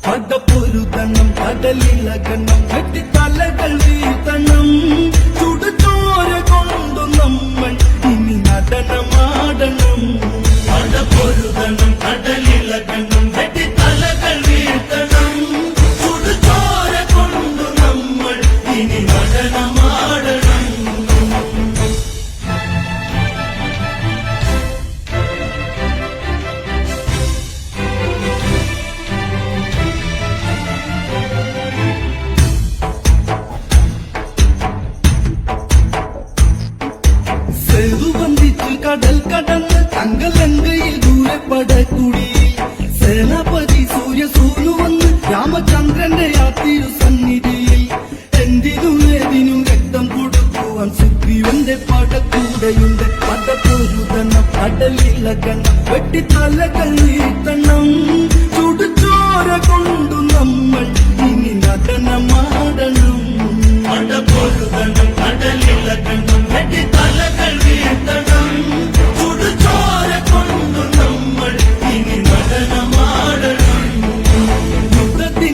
പടപ്പൊരുതണം കടലിളകണം വെട്ടിത്തലകൾ വീഴ്ത്തണം ചുടുചോര കൊണ്ടു നമ്മൾ ഇനി നടനമാടണം പടപ്പൊരുതണം കടലിളകണം വെട്ടിത്തലകൾ വീഴ്ത്തണം ചുടുചോര കൊണ്ടു നമ്മൾ ഇനി നടനമാടണം. സെറുവന്തിച്ചു കടൽ കടന്ന് തങ്കലങ്കയിൽ ദൂരപ്പടക്കുടിയിൽ സേനാപതി സൂര്യസൂനു വന്ന് രാമചന്ദ്രന്റെ ആ തിരുസന്നിധിയിൽ എന്തിനും ഏതിനും രക്തം കൊടുക്കുവാൻ സുഗ്രീവന്റെ പടക്കൂടെയുണ്ട്. പടപ്പൊരുതണം കടലിളകണം വെട്ടിത്തലകൾ വീഴ്ത്തണം